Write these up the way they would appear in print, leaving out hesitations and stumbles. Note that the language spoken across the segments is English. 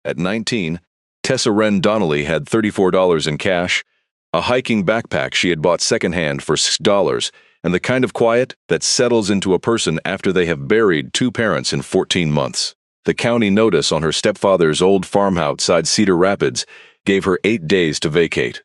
At 19, Tessa Wren Donnelly had $34 in cash, a hiking backpack she had bought secondhand for $6, and the kind of quiet that settles into a person after they have buried two parents in 14 months. The county notice on her stepfather's old farm outside Cedar Rapids gave her 8 days to vacate.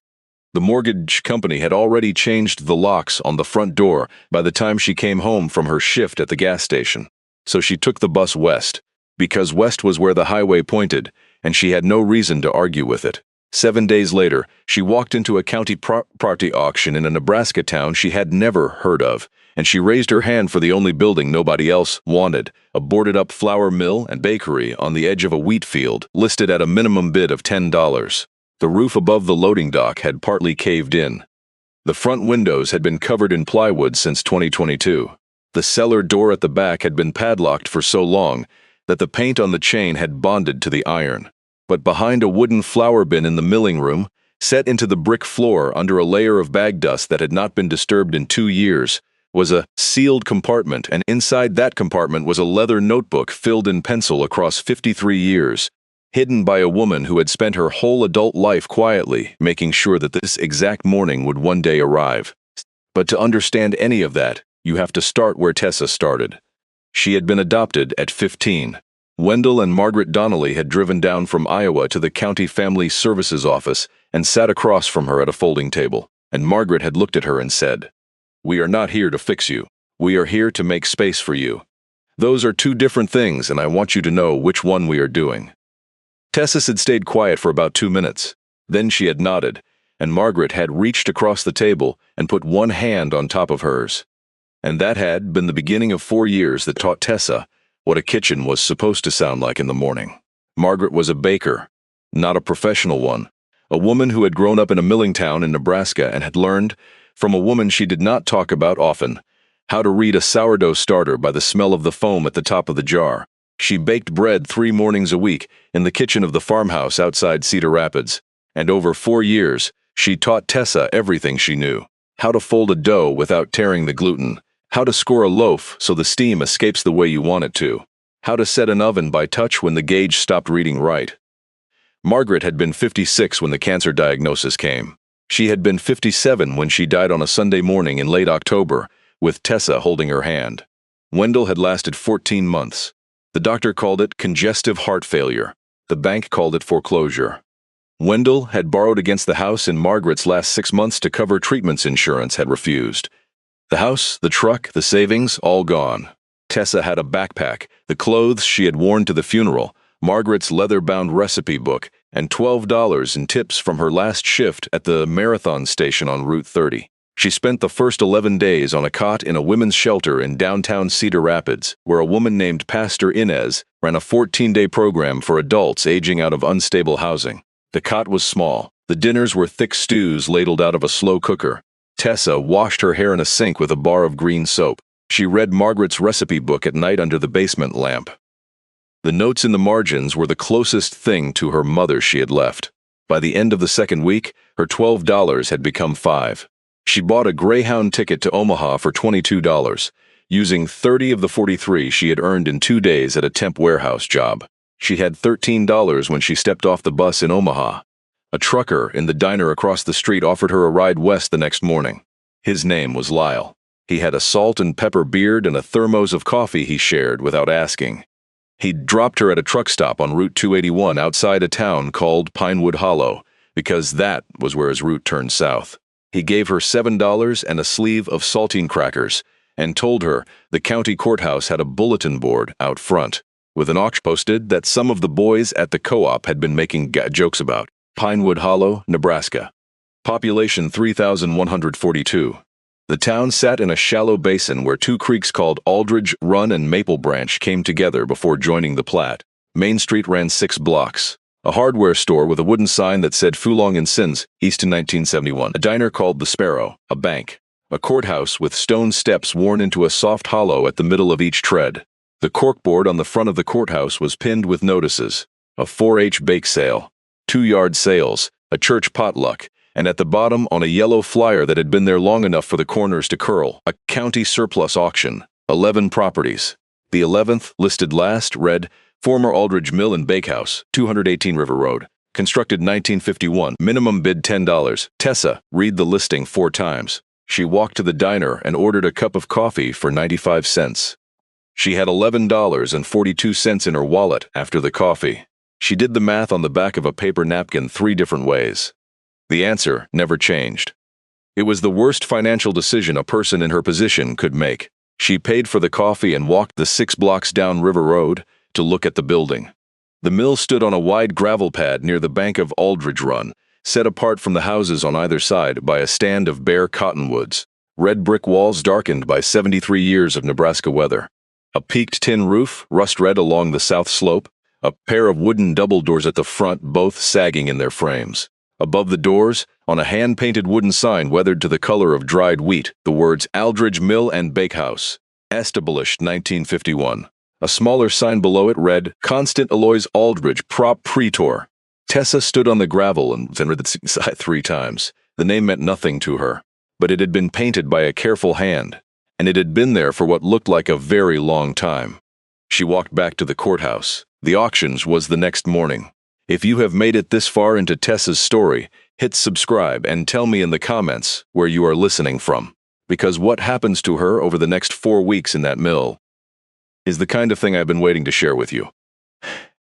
The mortgage company had already changed the locks on the front door by the time she came home from her shift at the gas station. So she took the bus west, because west was where the highway pointed, and she had no reason to argue with it. 7 days later, she walked into a county property auction in a Nebraska town she had never heard of, and she raised her hand for the only building nobody else wanted, a boarded-up flour mill and bakery on the edge of a wheat field, listed at a minimum bid of $10. The roof above the loading dock had partly caved in. The front windows had been covered in plywood since 2022. The cellar door at the back had been padlocked for so long that the paint on the chain had bonded to the iron. But behind a wooden flour bin in the milling room, set into the brick floor under a layer of bag dust that had not been disturbed in 2 years, was a sealed compartment, and inside that compartment was a leather notebook filled in pencil across 53 years, hidden by a woman who had spent her whole adult life quietly making sure that this exact morning would one day arrive. But to understand any of that, you have to start where Tessa started. She had been adopted at 15. Wendell and Margaret Donnelly had driven down from Iowa to the County Family Services office and sat across from her at a folding table, and Margaret had looked at her and said, "We are not here to fix you. We are here to make space for you. Those are two different things, and I want you to know which one we are doing." Tessa had stayed quiet for about 2 minutes. Then she had nodded, and Margaret had reached across the table and put one hand on top of hers. And that had been the beginning of 4 years that taught Tessa what a kitchen was supposed to sound like in the morning. Margaret was a baker, not a professional one, a woman who had grown up in a milling town in Nebraska and had learned, from a woman she did not talk about often, how to read a sourdough starter by the smell of the foam at the top of the jar. She baked bread 3 mornings a week in the kitchen of the farmhouse outside Cedar Rapids, and over 4 years, she taught Tessa everything she knew: how to fold a dough without tearing the gluten, how to score a loaf so the steam escapes the way you want it to, how to set an oven by touch when the gauge stopped reading right. Margaret had been 56 when the cancer diagnosis came. She had been 57 when she died on a Sunday morning in late October, with Tessa holding her hand. Wendell had lasted 14 months. The doctor called it congestive heart failure. The bank called it foreclosure. Wendell had borrowed against the house in Margaret's last 6 months to cover treatments insurance had refused. The house, the truck, the savings, all gone. Tessa had a backpack, the clothes she had worn to the funeral, Margaret's leather-bound recipe book, and $12 in tips from her last shift at the marathon station on Route 30. She spent the first 11 days on a cot in a women's shelter in downtown Cedar Rapids, where a woman named Pastor Inez ran a 14-day program for adults aging out of unstable housing. The cot was small. The dinners were thick stews ladled out of a slow cooker. Tessa washed her hair in a sink with a bar of green soap. She read Margaret's recipe book at night under the basement lamp. The notes in the margins were the closest thing to her mother she had left. By the end of the second week, her $12 had become $5. She bought a Greyhound ticket to Omaha for $22, using 30 of the 43 she had earned in 2 days at a temp warehouse job. She had $13 when she stepped off the bus in Omaha. A trucker in the diner across the street offered her a ride west the next morning. His name was Lyle. He had a salt and pepper beard and a thermos of coffee he shared without asking. He dropped her at a truck stop on Route 281 outside a town called Pinewood Hollow, because that was where his route turned south. He gave her $7 and a sleeve of saltine crackers, and told her the county courthouse had a bulletin board out front, with an auction posted that some of the boys at the co-op had been making jokes about. Pinewood Hollow, Nebraska. Population 3,142. The town sat in a shallow basin where 2 creeks called Aldridge Run and Maple Branch came together before joining the Platte. Main Street ran 6 blocks. A hardware store with a wooden sign that said Fulong and Sins, East in 1971. A diner called The Sparrow. A bank. A courthouse with stone steps worn into a soft hollow at the middle of each tread. The corkboard on the front of the courthouse was pinned with notices. A 4-H bake sale. 2-yard sales, a church potluck, and at the bottom on a yellow flyer that had been there long enough for the corners to curl, a county surplus auction, 11 properties. The 11th, listed last, read Former Aldridge Mill and Bakehouse, 218 River Road. Constructed 1951. Minimum bid $10. Tessa, read the listing 4 times. She walked to the diner and ordered a cup of coffee for 95 cents. She had $11.42 in her wallet after the coffee. She did the math on the back of a paper napkin 3 different ways. The answer never changed. It was the worst financial decision a person in her position could make. She paid for the coffee and walked the 6 blocks down River Road to look at the building. The mill stood on a wide gravel pad near the bank of Aldridge Run, set apart from the houses on either side by a stand of bare cottonwoods. Red brick walls darkened by 73 years of Nebraska weather. A peaked tin roof, rust red along the south slope. A pair of wooden double doors at the front, both sagging in their frames. Above the doors, on a hand-painted wooden sign weathered to the color of dried wheat, the words Aldridge Mill and Bakehouse. Established 1951. A smaller sign below it read, Constant Aloys Aldridge Prop Pretor. Tessa stood on the gravel and read the sign 3 times. The name meant nothing to her, but it had been painted by a careful hand, and it had been there for what looked like a very long time. She walked back to the courthouse. The auctions was the next morning. If you have made it this far into Tessa's story, hit subscribe and tell me in the comments where you are listening from. Because what happens to her over the next 4 weeks in that mill is the kind of thing I've been waiting to share with you.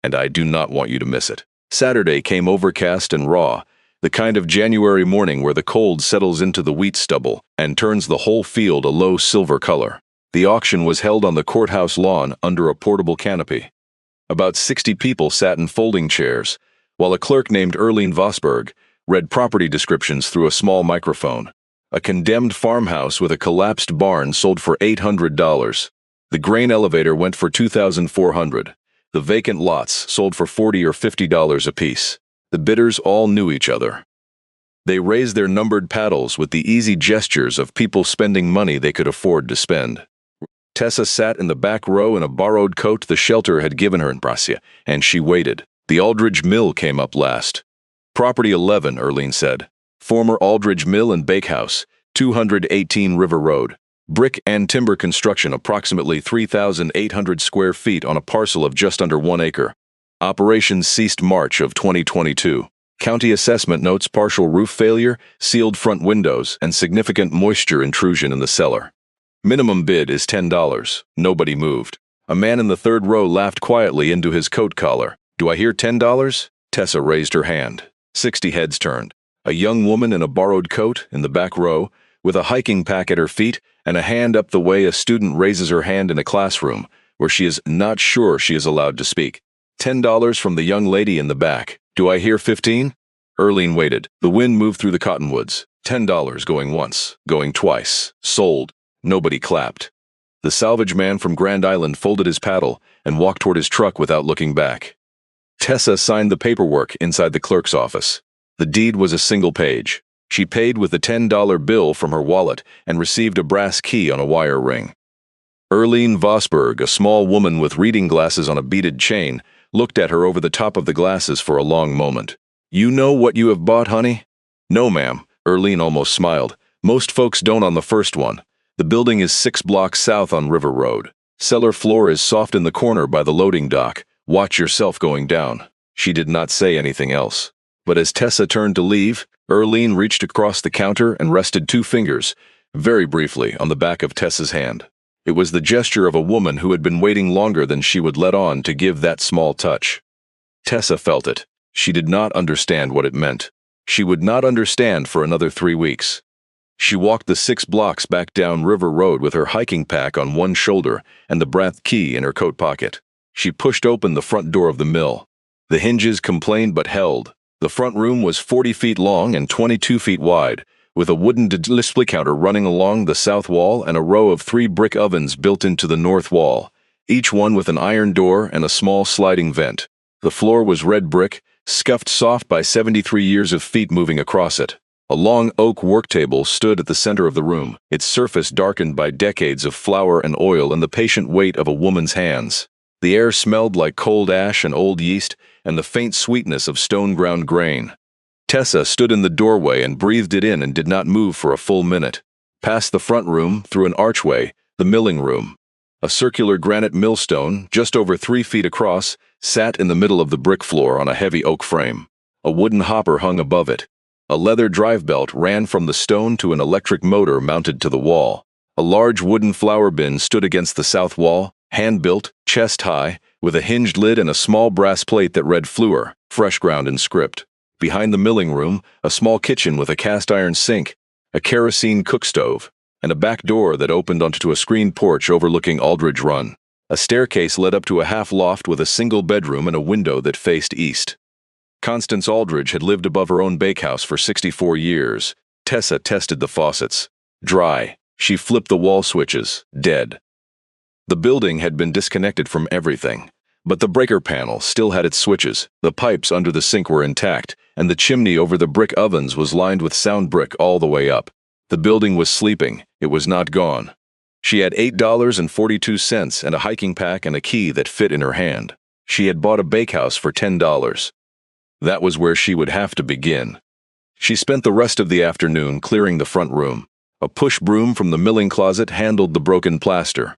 And I do not want you to miss it. Saturday came overcast and raw, the kind of January morning where the cold settles into the wheat stubble and turns the whole field a low silver color. The auction was held on the courthouse lawn under a portable canopy. About 60 people sat in folding chairs, while a clerk named Erlene Vosberg read property descriptions through a small microphone. A condemned farmhouse with a collapsed barn sold for $800. The grain elevator went for $2,400. The vacant lots sold for $40 or $50 apiece. The bidders all knew each other. They raised their numbered paddles with the easy gestures of people spending money they could afford to spend. Tessa sat in the back row in a borrowed coat the shelter had given her in Prasia, and she waited. The Aldridge Mill came up last. Property 11, Erlene said. Former Aldridge Mill and Bakehouse, 218 River Road. Brick and timber construction, approximately 3,800 square feet on a parcel of just under 1 acre. Operations ceased March of 2022. County assessment notes partial roof failure, sealed front windows, and significant moisture intrusion in the cellar. Minimum bid is $10. Nobody moved. A man in the 3rd row laughed quietly into his coat collar. Do I hear $10? Tessa raised her hand. 60 heads turned. A young woman in a borrowed coat in the back row, with a hiking pack at her feet and a hand up the way a student raises her hand in a classroom where she is not sure she is allowed to speak. $10 from the young lady in the back. Do I hear 15? Erlene waited. The wind moved through the cottonwoods. $10 going once, going twice. Sold. Nobody clapped. The salvage man from Grand Island folded his paddle and walked toward his truck without looking back. Tessa signed the paperwork inside the clerk's office. The deed was a single page. She paid with a $10 bill from her wallet and received a brass key on a wire ring. Erlene Vosberg, a small woman with reading glasses on a beaded chain, looked at her over the top of the glasses for a long moment. You know what you have bought, honey? No, ma'am. Erlene almost smiled. Most folks don't on the first one. The building is 6 blocks south on River Road. Cellar floor is soft in the corner by the loading dock. Watch yourself going down. She did not say anything else. But as Tessa turned to leave, Erlene reached across the counter and rested 2 fingers, very briefly, on the back of Tessa's hand. It was the gesture of a woman who had been waiting longer than she would let on to give that small touch. Tessa felt it. She did not understand what it meant. She would not understand for another 3 weeks. She walked the 6 blocks back down River Road with her hiking pack on one shoulder and the brass key in her coat pocket. She pushed open the front door of the mill. The hinges complained but held. The front room was 40 feet long and 22 feet wide, with a wooden display counter running along the south wall and a row of 3 brick ovens built into the north wall, each one with an iron door and a small sliding vent. The floor was red brick, scuffed soft by 73 years of feet moving across it. A long oak work table stood at the center of the room, its surface darkened by decades of flour and oil and the patient weight of a woman's hands. The air smelled like cold ash and old yeast and the faint sweetness of stone-ground grain. Tessa stood in the doorway and breathed it in and did not move for a full minute. Past the front room, through an archway, the milling room. A circular granite millstone, just over 3 feet across, sat in the middle of the brick floor on a heavy oak frame. A wooden hopper hung above it. A leather drive belt ran from the stone to an electric motor mounted to the wall. A large wooden flour bin stood against the south wall, hand-built, chest-high, with a hinged lid and a small brass plate that read Fleur, fresh ground in script. Behind the milling room, a small kitchen with a cast-iron sink, a kerosene cook stove, and a back door that opened onto a screened porch overlooking Aldridge Run. A staircase led up to a half-loft with a single bedroom and a window that faced east. Constance Aldridge had lived above her own bakehouse for 64 years. Tessa tested the faucets. Dry. She flipped the wall switches. Dead. The building had been disconnected from everything, but the breaker panel still had its switches, the pipes under the sink were intact, and the chimney over the brick ovens was lined with sound brick all the way up. The building was sleeping. It was not gone. She had $8.42 and a hiking pack and a key that fit in her hand. She had bought a bakehouse for $10. That was where she would have to begin. She spent the rest of the afternoon clearing the front room. A push broom from the milling closet handled the broken plaster.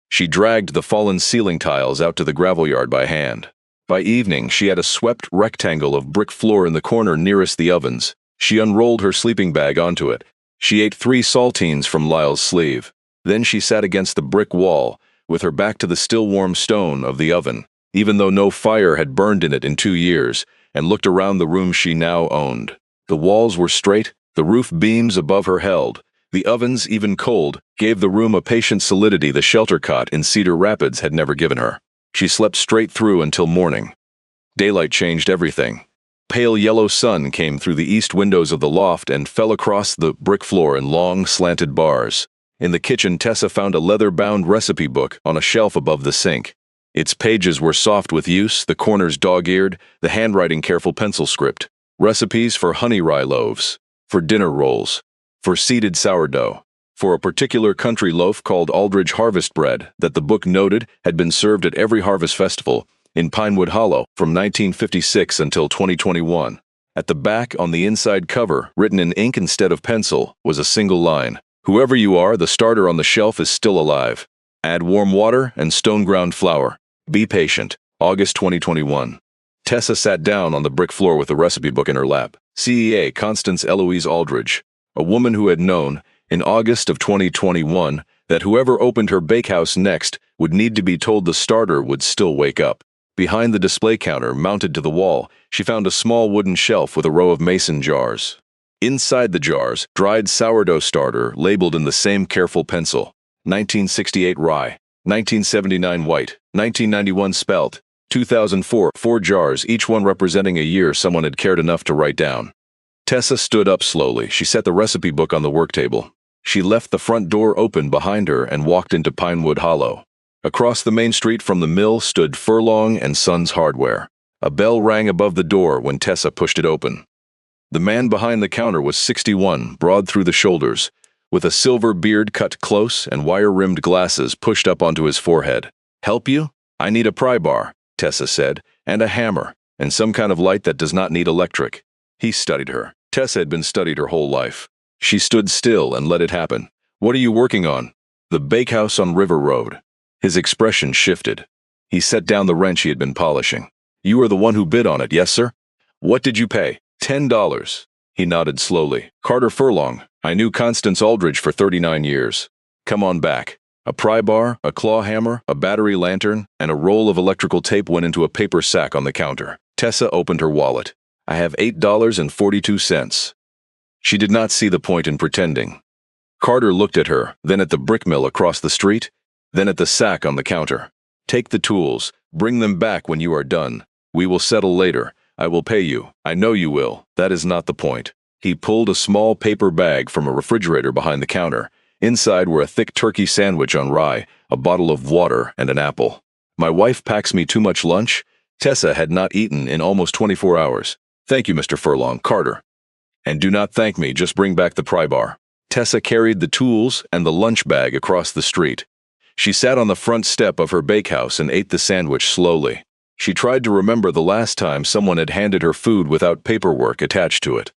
She dragged the fallen ceiling tiles out to the gravel yard by hand. By evening, she had a swept rectangle of brick floor in the corner nearest the ovens. She unrolled her sleeping bag onto it. She ate 3 saltines from Lyle's sleeve. Then she sat against the brick wall, with her back to the still warm stone of the oven, even though no fire had burned in it in 2 years, and looked around the room she now owned. The walls were straight, the roof beams above her held. The ovens, even cold, gave the room a patient solidity the shelter cot in Cedar Rapids had never given her. She slept straight through until morning. Daylight changed everything. Pale yellow sun came through the east windows of the loft and fell across the brick floor in long, slanted bars. In the kitchen, Tessa found a leather-bound recipe book on a shelf above the sink. Its pages were soft with use, the corners dog-eared, the handwriting careful pencil script. Recipes for honey rye loaves, for dinner rolls, for seeded sourdough, for a particular country loaf called Aldridge Harvest Bread that the book noted had been served at every harvest festival in Pinewood Hollow from 1956 until 2021. At the back, on the inside cover, written in ink instead of pencil, was a single line. Whoever you are, the starter on the shelf is still alive. Add warm water and stone-ground flour. Be patient. August 2021. Tessa sat down on the brick floor with the recipe book in her lap. CEA Constance Eloise Aldridge, a woman who had known, in August of 2021, that whoever opened her bakehouse next would need to be told the starter would still wake up. Behind the display counter, mounted to the wall, she found a small wooden shelf with a row of mason jars. Inside the jars, dried sourdough starter labeled in the same careful pencil. 1968 rye, 1979 white, 1991 spelt, 2004, 4 jars, each one representing a year someone had cared enough to write down. Tessa stood up slowly. She set the recipe book on the work table. She left the front door open behind her and walked into Pinewood Hollow. Across the main street from the mill stood Furlong and Sons Hardware. A bell rang above the door when Tessa pushed it open. The man behind the counter was 61, broad through the shoulders, with a silver beard cut close and wire-rimmed glasses pushed up onto his forehead. "Help you? I need a pry bar," Tessa said, "and a hammer, and some kind of light that does not need electric." He studied her. Tessa had been studied her whole life. She stood still and let it happen. "What are you working on?" "The bakehouse on River Road." His expression shifted. He set down the wrench he had been polishing. "You are the one who bid on it, yes, sir?" "What did you pay?" $10. He nodded slowly. "Carter Furlong. I knew Constance Aldridge for 39 years. Come on back." A pry bar, a claw hammer, a battery lantern, and a roll of electrical tape went into a paper sack on the counter. Tessa opened her wallet. "I have $8.42. She did not see the point in pretending. Carter looked at her, then at the brick mill across the street, then at the sack on the counter. "Take the tools. Bring them back when you are done. We will settle later. I will pay you. I know you will. That is not the point." He pulled a small paper bag from a refrigerator behind the counter. Inside were a thick turkey sandwich on rye, a bottle of water, and an apple. "My wife packs me too much lunch." Tessa had not eaten in almost 24 hours. "Thank you, Mr. Furlong. Carter. And do not thank me, just bring back the pry bar." Tessa carried the tools and the lunch bag across the street. She sat on the front step of her bakehouse and ate the sandwich slowly. She tried to remember the last time someone had handed her food without paperwork attached to it.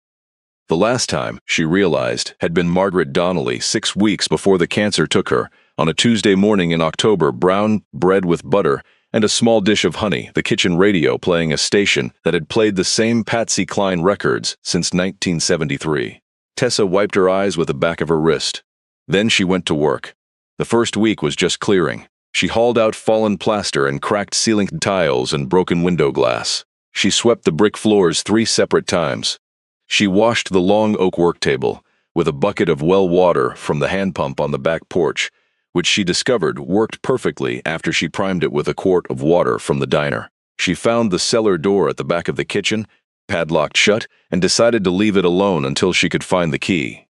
The last time, she realized, had been Margaret Donnelly 6 weeks before the cancer took her, On a Tuesday morning in October, brown bread with butter and a small dish of honey, the kitchen radio playing a station that had played the same Patsy Cline records since 1973. Tessa wiped her eyes with the back of her wrist. Then she went to work. The first week was just clearing. She hauled out fallen plaster and cracked ceiling tiles and broken window glass. She swept the brick floors 3 separate times. She washed the long oak work table with a bucket of well water from the hand pump on the back porch, which she discovered worked perfectly after she primed it with a quart of water from the diner. She found the cellar door at the back of the kitchen, padlocked shut, and decided to leave it alone until she could find the key.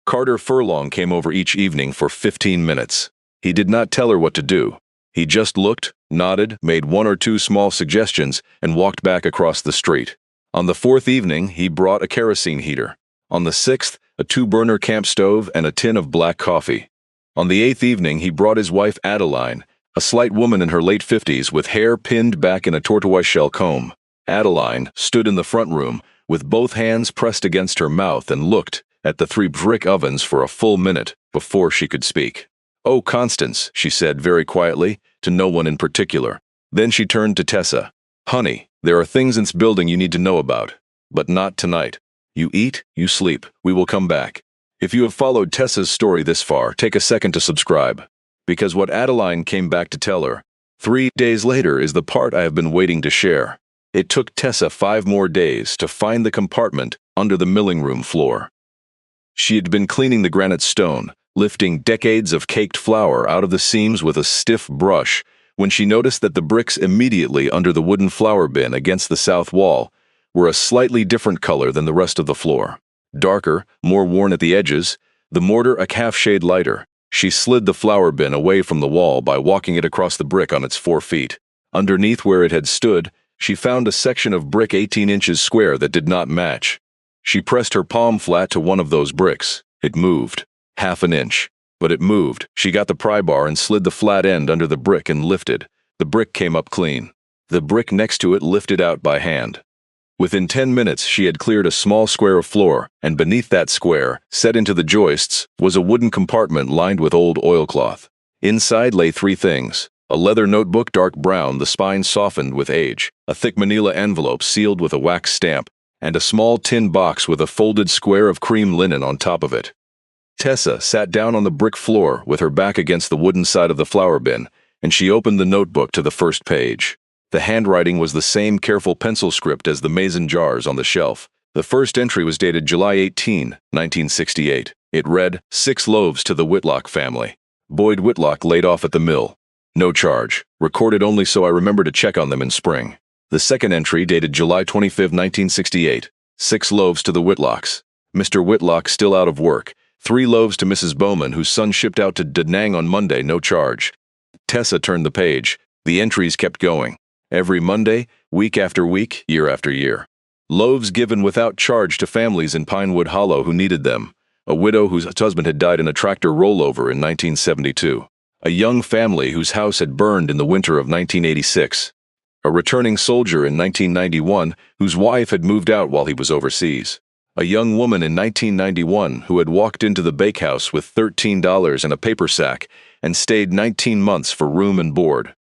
Carter Furlong came over each evening for 15 minutes. He did not tell her what to do. He just looked, nodded, made 1 or 2 small suggestions, and walked back across the street. On the 4th evening, he brought a kerosene heater. On the 6th, a 2-burner camp stove and a tin of black coffee. On the 8th evening, he brought his wife Adeline, a slight woman in her late 50s with hair pinned back in a tortoiseshell comb. Adeline stood in the front room with both hands pressed against her mouth and looked at the 3 brick ovens for a full minute before she could speak. "Oh, Constance," she said very quietly, to no one in particular. Then she turned to Tessa. "Honey, there are things in this building you need to know about, but not tonight. You eat, you sleep, we will come back." If you have followed Tessa's story this far, take a second to subscribe, because what Adeline came back to tell her 3 days later is the part I have been waiting to share. It took Tessa 5 more days to find the compartment under the milling room floor. She had been cleaning the granite stone, lifting decades of caked flour out of the seams with a stiff brush, when she noticed that the bricks immediately under the wooden flour bin against the south wall were a slightly different color than the rest of the floor. Darker, more worn at the edges, the mortar a half shade lighter. She slid the flour bin away from the wall by walking it across the brick on its 4 feet. Underneath where it had stood, she found a section of brick 18 inches square that did not match. She pressed her palm flat to one of those bricks. It moved. Half an inch. But it moved. She got the pry bar and slid the flat end under the brick and lifted. The brick came up clean. The brick next to it lifted out by hand. Within 10 minutes, she had cleared a small square of floor, and beneath that square, set into the joists, was a wooden compartment lined with old oilcloth. Inside lay 3 things: a leather notebook dark brown, the spine softened with age, a thick manila envelope sealed with a wax stamp, and a small tin box with a folded square of cream linen on top of it. Tessa sat down on the brick floor with her back against the wooden side of the flour bin, and she opened the notebook to the first page. The handwriting was the same careful pencil script as the mason jars on the shelf. The first entry was dated July 18, 1968. It read, 6 loaves to the Whitlock family. Boyd Whitlock laid off at the mill. No charge. Recorded only so I remember to check on them in spring. The second entry dated July 25, 1968. 6 loaves to the Whitlocks. Mr. Whitlock still out of work. 3 loaves to Mrs. Bowman, whose son shipped out to Da Nang on Monday, no charge. Tessa turned the page. The entries kept going. Every Monday, week after week, year after year. Loaves given without charge to families in Pinewood Hollow who needed them. A widow whose husband had died in a tractor rollover in 1972. A young family whose house had burned in the winter of 1986. A returning soldier in 1991 whose wife had moved out while he was overseas. A young woman in 1991 who had walked into the Bakehouse with $13 in a paper sack and stayed 19 months for room and board.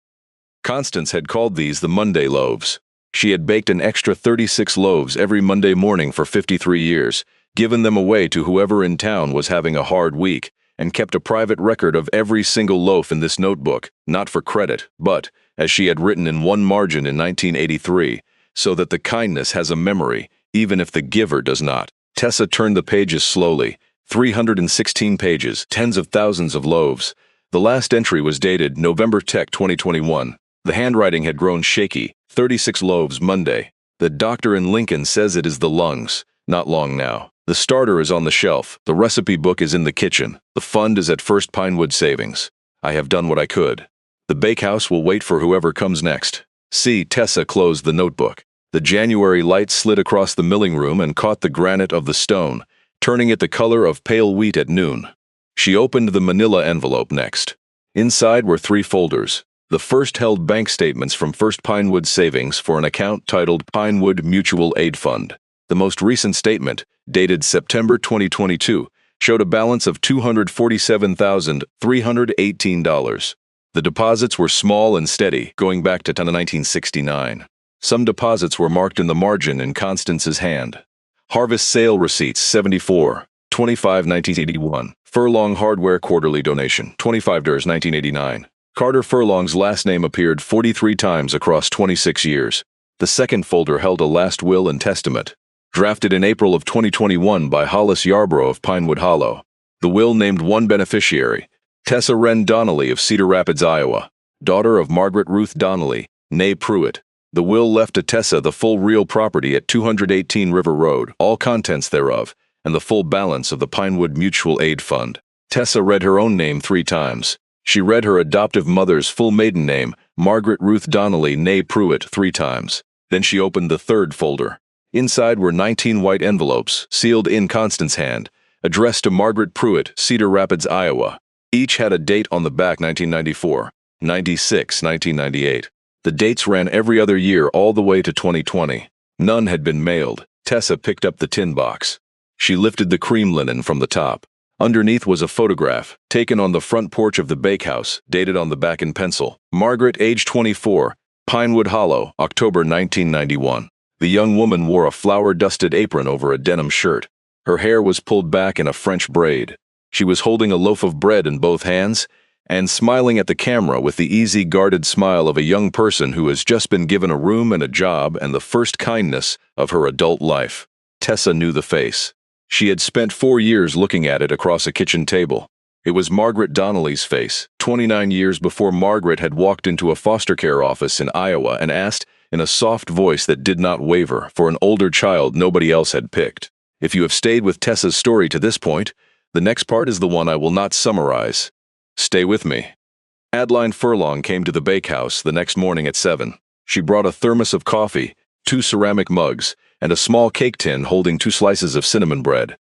Constance had called these the Monday loaves. She had baked an extra 36 loaves every Monday morning for 53 years, given them away to whoever in town was having a hard week, and kept a private record of every single loaf in this notebook, not for credit, but, as she had written in one margin in 1983, so that the kindness has a memory, even if the giver does not. Tessa turned the pages slowly. 316 pages, tens of thousands of loaves. The last entry was dated November 2021. The handwriting had grown shaky. 36 loaves Monday. The doctor in Lincoln says it is the lungs. Not long now. The starter is on the shelf. The recipe book is in the kitchen. The fund is at First Pinewood Savings. I have done what I could. The Bakehouse will wait for whoever comes next. See, Tessa closed the notebook. The January light slid across the milling room and caught the granite of the stone, turning it the color of pale wheat at noon. She opened the manila envelope next. Inside were 3 folders. The first held bank statements from First Pinewood Savings for an account titled Pinewood Mutual Aid Fund. The most recent statement, dated September 2022, showed a balance of $247,318. The deposits were small and steady, going back to 1969. Some deposits were marked in the margin in Constance's hand. Harvest sale receipts 74, 25 1981. Furlong Hardware quarterly donation, $25 1989. Carter Furlong's last name appeared 43 times across 26 years. The second folder held a last will and testament, drafted in April of 2021 by Hollis Yarbrough of Pinewood Hollow. The will named one beneficiary, Tessa Wren Donnelly of Cedar Rapids, Iowa, daughter of Margaret Ruth Donnelly, née Pruitt. The will left to Tessa the full real property at 218 River Road, all contents thereof, and the full balance of the Pinewood Mutual Aid Fund. Tessa read her own name 3 times. She read her adoptive mother's full maiden name, Margaret Ruth Donnelly, née Pruitt, 3 times. Then she opened the third folder. Inside were 19 white envelopes, sealed in Constance's hand, addressed to Margaret Pruitt, Cedar Rapids, Iowa. Each had a date on the back: 1994, 96, 1998. The dates ran every other year all the way to 2020. None had been mailed. Tessa picked up the tin box. She lifted the cream linen from the top. Underneath was a photograph, taken on the front porch of the Bakehouse, dated on the back in pencil. Margaret, age 24, Pinewood Hollow, October 1991. The young woman wore a flour-dusted apron over a denim shirt. Her hair was pulled back in a French braid. She was holding a loaf of bread in both hands and smiling at the camera with the easy, guarded smile of a young person who has just been given a room and a job and the first kindness of her adult life. Tessa knew the face. She had spent 4 years looking at it across a kitchen table. It was Margaret Donnelly's face, 29 years before Margaret had walked into a foster care office in Iowa and asked, in a soft voice that did not waver, for an older child nobody else had picked. If you have stayed with Tessa's story to this point, the next part is the one I will not summarize. Stay with me. Adeline Furlong came to the Bakehouse the next morning at 7. She brought a thermos of coffee, 2 ceramic mugs, and a small cake tin holding 2 slices of cinnamon bread.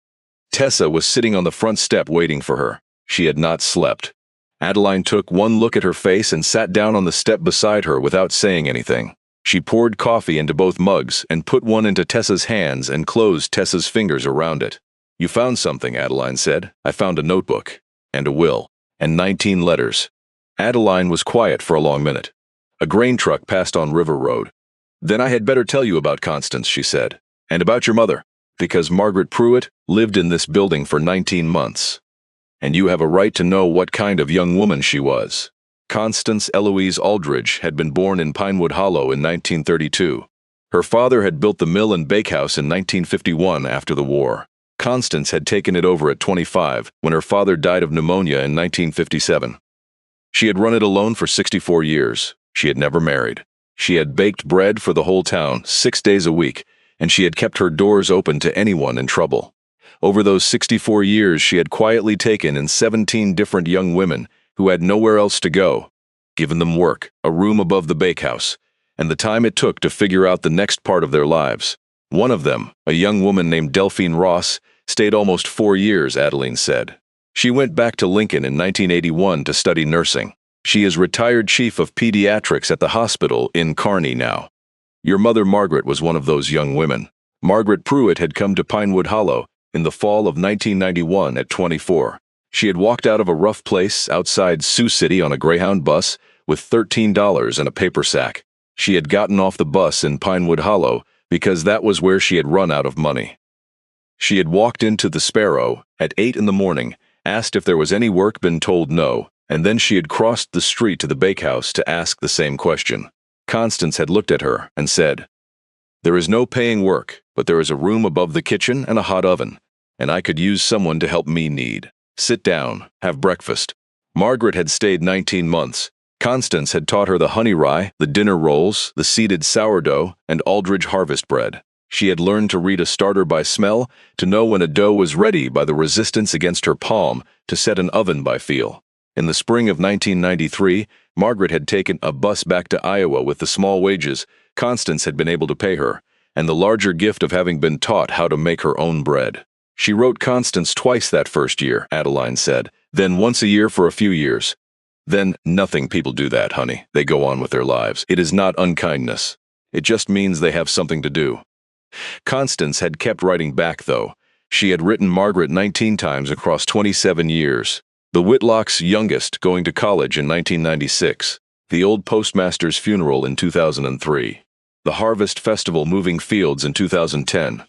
Tessa was sitting on the front step waiting for her. She had not slept. Adeline took one look at her face and sat down on the step beside her without saying anything. She poured coffee into both mugs and put one into Tessa's hands and closed Tessa's fingers around it. "You found something," Adeline said. "I found a notebook, and a will, and 19 letters." Adeline was quiet for a long minute. A grain truck passed on River Road. "Then I had better tell you about Constance," she said, "and about your mother, because Margaret Pruitt lived in this building for 19 months. And you have a right to know what kind of young woman she was." Constance Eloise Aldridge had been born in Pinewood Hollow in 1932. Her father had built the mill and bakehouse in 1951 after the war. Constance had taken it over at 25 when her father died of pneumonia in 1957. She had run it alone for 64 years. She had never married. She had baked bread for the whole town 6 days a week, and she had kept her doors open to anyone in trouble. Over those 64 years, she had quietly taken in 17 different young women who had nowhere else to go, given them work, a room above the bakehouse, and the time it took to figure out the next part of their lives. One of them, a young woman named Delphine Ross, stayed almost 4 years, Adeline said. She went back to Lincoln in 1981 to study nursing. She is retired chief of pediatrics at the hospital in Kearney now. Your mother Margaret was one of those young women. Margaret Pruitt had come to Pinewood Hollow in the fall of 1991 at 24. She had walked out of a rough place outside Sioux City on a Greyhound bus with $13 and a paper sack. She had gotten off the bus in Pinewood Hollow because that was where she had run out of money. She had walked into the Sparrow at 8 in the morning, asked if there was any work, been told no, and then she had crossed the street to the Bakehouse to ask the same question. Constance had looked at her and said, "There is no paying work, but there is a room above the kitchen and a hot oven, and I could use someone to help me need. Sit down, have breakfast." Margaret had stayed 19 months. Constance had taught her the honey rye, the dinner rolls, the seeded sourdough, and Aldridge harvest bread. She had learned to read a starter by smell, to know when a dough was ready by the resistance against her palm, to set an oven by feel. In the spring of 1993, Margaret had taken a bus back to Iowa with the small wages Constance had been able to pay her, and the larger gift of having been taught how to make her own bread. She wrote Constance twice that first year, Adeline said, then once a year for a few years. Then nothing. People do that, honey. They go on with their lives. It is not unkindness. It just means they have something to do. Constance had kept writing back, though. She had written Margaret 19 times across 27 years. The Whitlock's youngest going to college in 1996. The old postmaster's funeral in 2003. The Harvest Festival moving fields in 2010.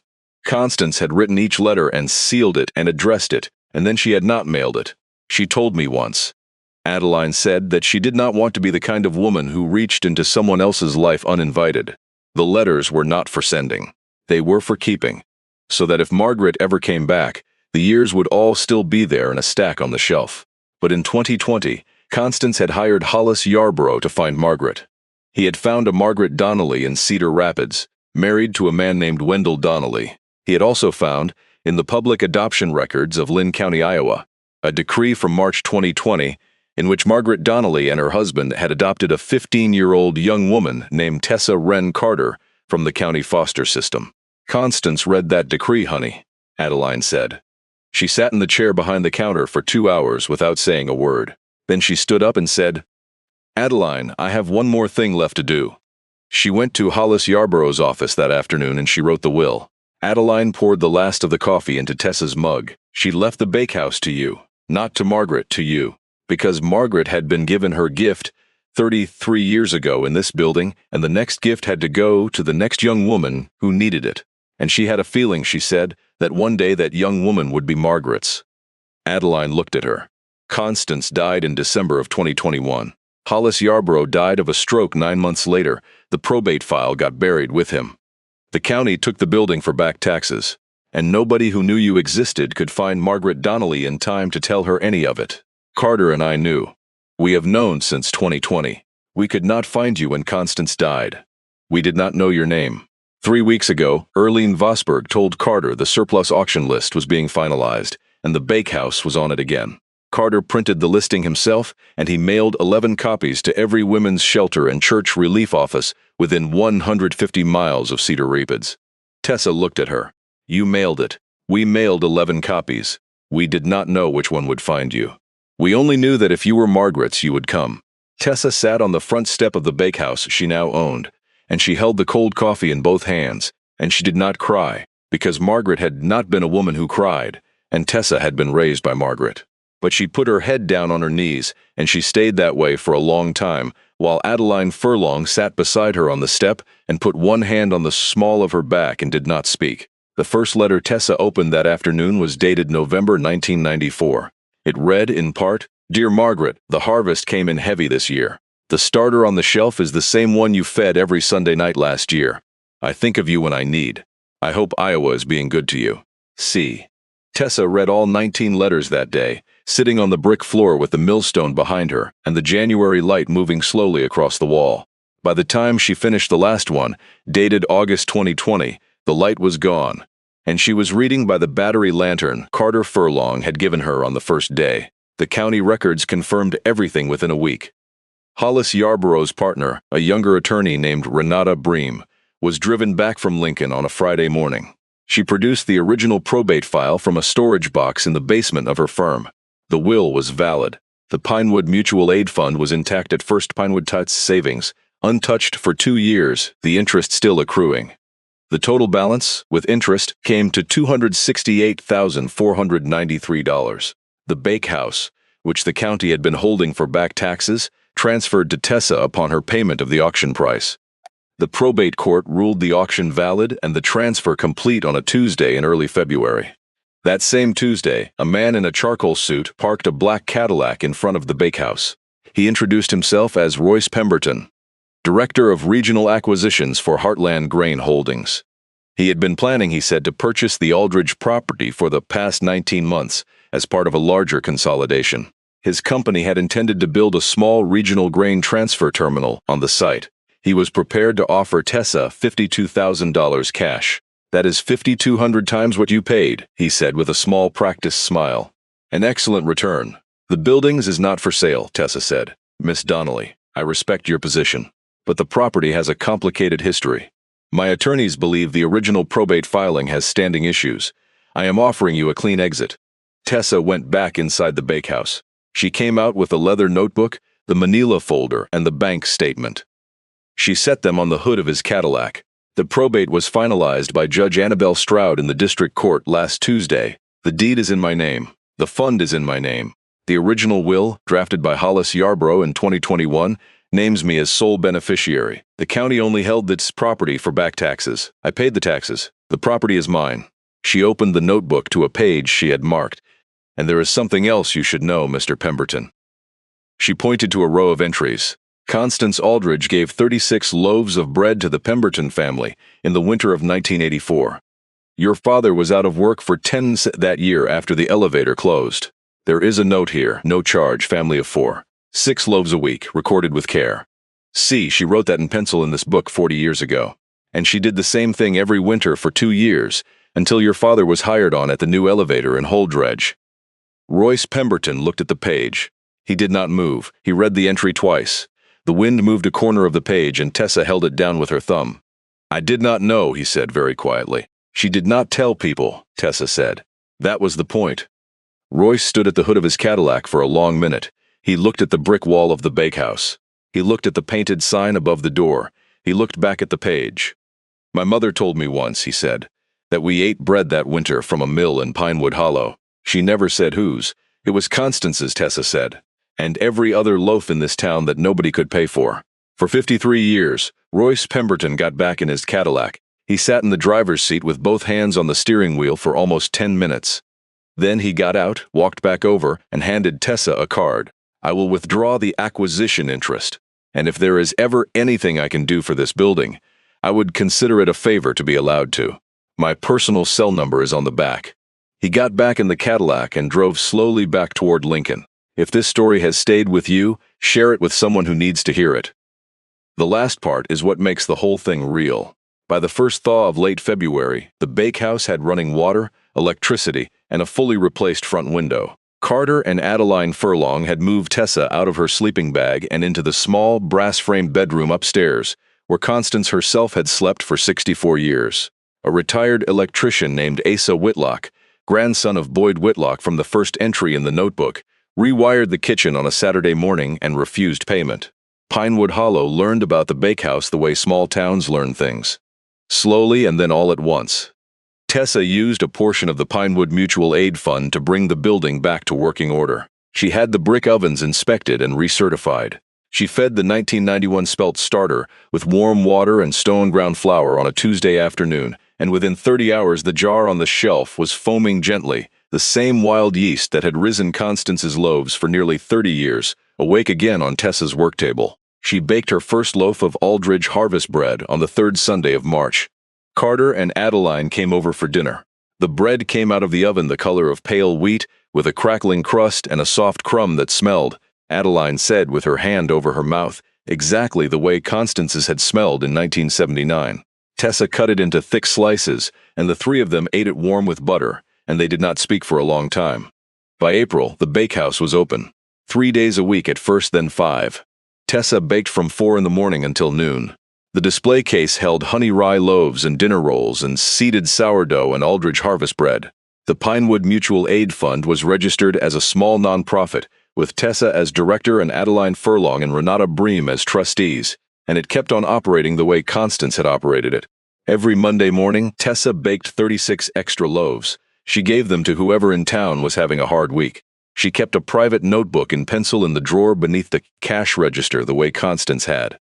Constance had written each letter and sealed it and addressed it, and then she had not mailed it. She told me once. Adeline said that she did not want to be the kind of woman who reached into someone else's life uninvited. The letters were not for sending. They were for keeping. So that if Margaret ever came back, the years would all still be there in a stack on the shelf. But in 2020, Constance had hired Hollis Yarborough to find Margaret. He had found a Margaret Donnelly in Cedar Rapids, married to a man named Wendell Donnelly. He had also found, in the public adoption records of Lynn County, Iowa, a decree from March 2020 in which Margaret Donnelly and her husband had adopted a 15-year-old young woman named Tessa Wren Carter from the county foster system. Constance read that decree, honey, Adeline said. She sat in the chair behind the counter for 2 hours without saying a word. Then she stood up and said, Adeline, I have one more thing left to do. She went to Hollis Yarborough's office that afternoon and she wrote the will. Adeline poured the last of the coffee into Tessa's mug. She left the Bakehouse to you, not to Margaret, to you, because Margaret had been given her gift 33 years ago in this building, and the next gift had to go to the next young woman who needed it. And she had a feeling, she said, that one day that young woman would be Margaret's. Adeline looked at her. Constance died in December of 2021. Hollis Yarborough died of a stroke 9 months later. The probate file got buried with him. The county took the building for back taxes, and nobody who knew you existed could find Margaret Donnelly in time to tell her any of it. Carter and I knew. We have known since 2020. We could not find you when Constance died. We did not know your name. 3 weeks ago, Erlene Vosberg told Carter the surplus auction list was being finalized, and the Bakehouse was on it again. Carter printed the listing himself, and he mailed 11 copies to every women's shelter and church relief office within 150 miles of Cedar Rapids. Tessa looked at her. You mailed it. We mailed 11 copies. We did not know which one would find you. We only knew that if you were Margaret's, you would come. Tessa sat on the front step of the Bakehouse she now owned, and she held the cold coffee in both hands, and she did not cry, because Margaret had not been a woman who cried, and Tessa had been raised by Margaret. But she put her head down on her knees, and she stayed that way for a long time, while Adeline Furlong sat beside her on the step and put one hand on the small of her back and did not speak. The first letter Tessa opened that afternoon was dated November 1994. It read, in part, Dear Margaret, the harvest came in heavy this year. The starter on the shelf is the same one you fed every Sunday night last year. I think of you when I need. I hope Iowa is being good to you. C. Tessa read all 19 letters that day, sitting on the brick floor with the millstone behind her and the January light moving slowly across the wall. By the time she finished the last one, dated August 2020, the light was gone, and she was reading by the battery lantern Carter Furlong had given her on the first day. The county records confirmed everything within a week. Hollis Yarborough's partner, a younger attorney named Renata Bream, was driven back from Lincoln on a Friday morning. She produced the original probate file from a storage box in the basement of her firm. The will was valid. The Pinewood Mutual Aid Fund was intact at First Pinewood Tut's savings, untouched for 2 years, the interest still accruing. The total balance, with interest, came to $268,493. The Bakehouse, which the county had been holding for back taxes, transferred to Tessa upon her payment of the auction price. The probate court ruled the auction valid and the transfer complete on a Tuesday in early February. That same Tuesday, a man in a charcoal suit parked a black Cadillac in front of the Bakehouse. He introduced himself as Royce Pemberton, Director of Regional Acquisitions for Heartland Grain Holdings. He had been planning, he said, to purchase the Aldridge property for the past 19 months as part of a larger consolidation. His company had intended to build a small regional grain transfer terminal on the site. He was prepared to offer Tessa $52,000 cash. That is 5,200 times what you paid, he said with a small practiced smile. An excellent return. The buildings is not for sale, Tessa said. Miss Donnelly, I respect your position, but the property has a complicated history. My attorneys believe the original probate filing has standing issues. I am offering you a clean exit. Tessa went back inside the Bakehouse. She came out with a leather notebook, the manila folder, and the bank statement. She set them on the hood of his Cadillac. The probate was finalized by Judge Annabelle Stroud in the district court last Tuesday. The deed is in my name. The fund is in my name. The original will, drafted by Hollis Yarbrough in 2021, names me as sole beneficiary. The county only held this property for back taxes. I paid the taxes. The property is mine. She opened the notebook to a page she had marked. And there is something else you should know, Mr. Pemberton. She pointed to a row of entries. Constance Aldridge gave 36 loaves of bread to the Pemberton family in the winter of 1984. Your father was out of work for 10 that year after the elevator closed. There is a note here, no charge, family of 4. 6 loaves a week, recorded with care. See, she wrote that in pencil in this book 40 years ago. And she did the same thing every winter for 2 years, until your father was hired on at the new elevator in Holdredge. Royce Pemberton looked at the page. He did not move. He read the entry twice. The wind moved a corner of the page and Tessa held it down with her thumb. I did not know, he said very quietly. She did not tell people, Tessa said. That was the point. Royce stood at the hood of his Cadillac for a long minute. He looked at the brick wall of the bakehouse. He looked at the painted sign above the door. He looked back at the page. My mother told me once, he said, that we ate bread that winter from a mill in Pinewood Hollow. She never said whose. It was Constance's, Tessa said, and every other loaf in this town that nobody could pay for. For 53 years, Royce Pemberton got back in his Cadillac. He sat in the driver's seat with both hands on the steering wheel for almost 10 minutes. Then he got out, walked back over, and handed Tessa a card. I will withdraw the acquisition interest, and if there is ever anything I can do for this building, I would consider it a favor to be allowed to. My personal cell number is on the back. He got back in the Cadillac and drove slowly back toward Lincoln. If this story has stayed with you, share it with someone who needs to hear it. The last part is what makes the whole thing real. By the first thaw of late February, the bakehouse had running water, electricity, and a fully replaced front window. Carter and Adeline Furlong had moved Tessa out of her sleeping bag and into the small, brass-framed bedroom upstairs, where Constance herself had slept for 64 years. A retired electrician named Asa Whitlock, grandson of Boyd Whitlock from the first entry in the notebook, rewired the kitchen on a Saturday morning and refused payment. Pinewood Hollow learned about the bakehouse the way small towns learn things. Slowly and then all at once. Tessa used a portion of the Pinewood Mutual Aid Fund to bring the building back to working order. She had the brick ovens inspected and recertified. She fed the 1991 spelt starter with warm water and stone ground flour on a Tuesday afternoon, and within 30 hours the jar on the shelf was foaming gently, the same wild yeast that had risen Constance's loaves for nearly 30 years, awake again on Tessa's work table. She baked her first loaf of Aldridge harvest bread on the 3rd Sunday of March. Carter and Adeline came over for dinner. The bread came out of the oven the color of pale wheat, with a crackling crust and a soft crumb that smelled, Adeline said with her hand over her mouth, exactly the way Constance's had smelled in 1979. Tessa cut it into thick slices, and the 3 of them ate it warm with butter, and they did not speak for a long time. By April, the bakehouse was open. 3 days a week at first, then 5. Tessa baked from 4 in the morning until noon. The display case held honey rye loaves and dinner rolls and seeded sourdough and Aldridge harvest bread. The Pinewood Mutual Aid Fund was registered as a small nonprofit, with Tessa as director and Adeline Furlong and Renata Bream as trustees, and it kept on operating the way Constance had operated it. Every Monday morning, Tessa baked 36 extra loaves. She gave them to whoever in town was having a hard week. She kept a private notebook in pencil in the drawer beneath the cash register the way Constance had.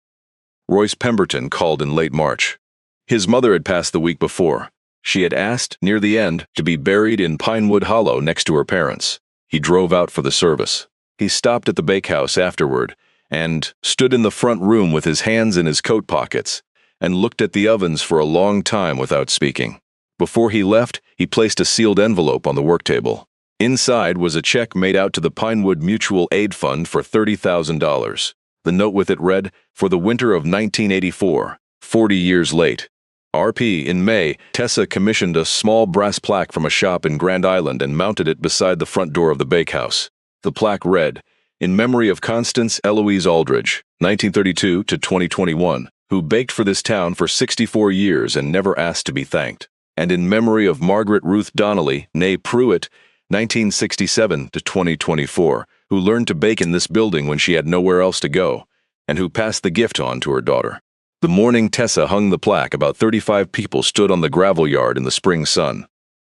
Royce Pemberton called in late March. His mother had passed the week before. She had asked, near the end, to be buried in Pinewood Hollow next to her parents. He drove out for the service. He stopped at the bakehouse afterward and stood in the front room with his hands in his coat pockets and looked at the ovens for a long time without speaking. Before he left, he placed a sealed envelope on the work table. Inside was a check made out to the Pinewood Mutual Aid Fund for $30,000. The note with it read, "For the winter of 1984, 40 years late. RP." In May, Tessa commissioned a small brass plaque from a shop in Grand Island and mounted it beside the front door of the bakehouse. The plaque read, "In memory of Constance Eloise Aldridge, 1932 to 2021, who baked for this town for 64 years and never asked to be thanked. And in memory of Margaret Ruth Donnelly, née Pruitt, 1967 to 2024, who learned to bake in this building when she had nowhere else to go, and who passed the gift on to her daughter." The morning Tessa hung the plaque, about 35 people stood on the gravel yard in the spring sun.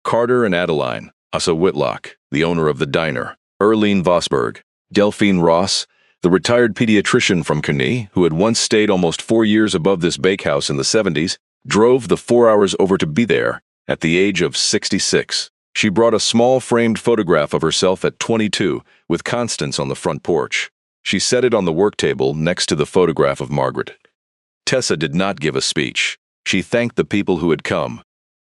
Carter and Adeline, Asa Whitlock, the owner of the diner, Erlene Vosberg, Delphine Ross, the retired pediatrician from Kearney, who had once stayed almost 4 years above this bakehouse in the 70s, drove the 4 hours over to be there at the age of 66. She brought a small framed photograph of herself at 22 with Constance on the front porch. She set it on the work table next to the photograph of Margaret. Tessa did not give a speech. She thanked the people who had come.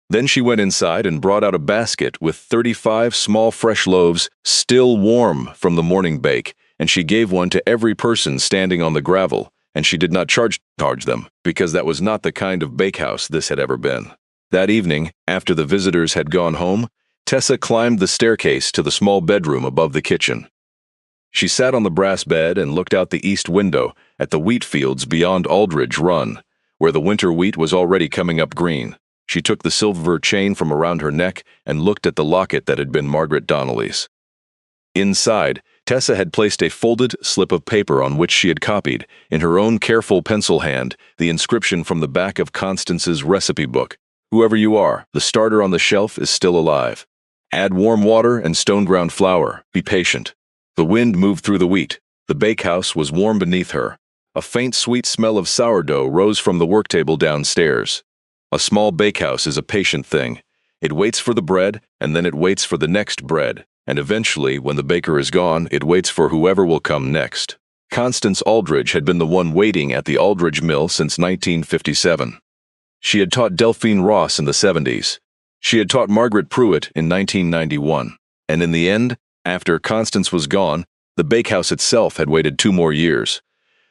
Then she went inside and brought out a basket with 35 small fresh loaves, still warm from the morning bake, and she gave one to every person standing on the gravel, and she did not charge them, because that was not the kind of bakehouse this had ever been. That evening, after the visitors had gone home, Tessa climbed the staircase to the small bedroom above the kitchen. She sat on the brass bed and looked out the east window at the wheat fields beyond Aldridge Run, where the winter wheat was already coming up green. She took the silver chain from around her neck and looked at the locket that had been Margaret Donnelly's. Inside, Tessa had placed a folded slip of paper on which she had copied, in her own careful pencil hand, the inscription from the back of Constance's recipe book. "Whoever you are, the starter on the shelf is still alive. Add warm water and stone-ground flour. Be patient." The wind moved through the wheat. The bakehouse was warm beneath her. A faint sweet smell of sourdough rose from the work table downstairs. A small bakehouse is a patient thing. It waits for the bread, and then it waits for the next bread, and eventually, when the baker is gone, it waits for whoever will come next. Constance Aldridge had been the one waiting at the Aldridge Mill since 1957. She had taught Delphine Ross in the 70s. She had taught Margaret Pruitt in 1991. And in the end, after Constance was gone, the bakehouse itself had waited 2 more years.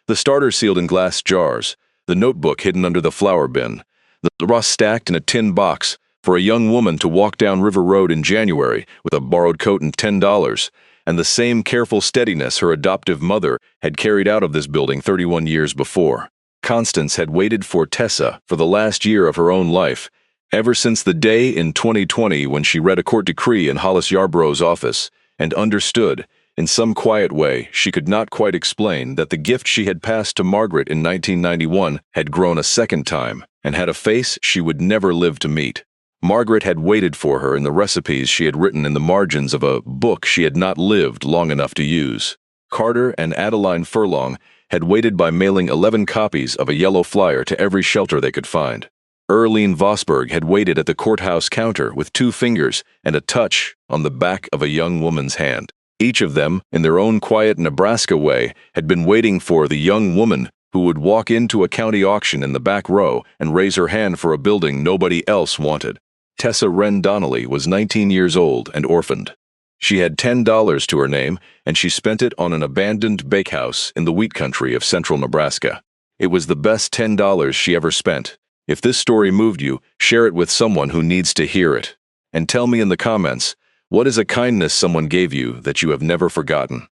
The starter sealed in glass jars, the notebook hidden under the flour bin, the Ross stacked in a tin box for a young woman to walk down River Road in January with a borrowed coat and $10, and the same careful steadiness her adoptive mother had carried out of this building 31 years before. Constance had waited for Tessa for the last year of her own life, ever since the day in 2020 when she read a court decree in Hollis Yarbrough's office and understood, in some quiet way she could not quite explain, that the gift she had passed to Margaret in 1991 had grown a second time and had a face she would never live to meet. Margaret had waited for her in the recipes she had written in the margins of a book she had not lived long enough to use. Carter and Adeline Furlong had waited by mailing 11 copies of a yellow flyer to every shelter they could find. Erlene Vosberg had waited at the courthouse counter with 2 fingers and a touch on the back of a young woman's hand. Each of them, in their own quiet Nebraska way, had been waiting for the young woman who would walk into a county auction in the back row and raise her hand for a building nobody else wanted. Tessa Wren Donnelly was 19 years old and orphaned. She had $10 to her name, and she spent it on an abandoned bakehouse in the wheat country of central Nebraska. It was the best $10 she ever spent. If this story moved you, share it with someone who needs to hear it. And tell me in the comments, what is a kindness someone gave you that you have never forgotten?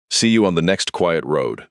See you on the next quiet road.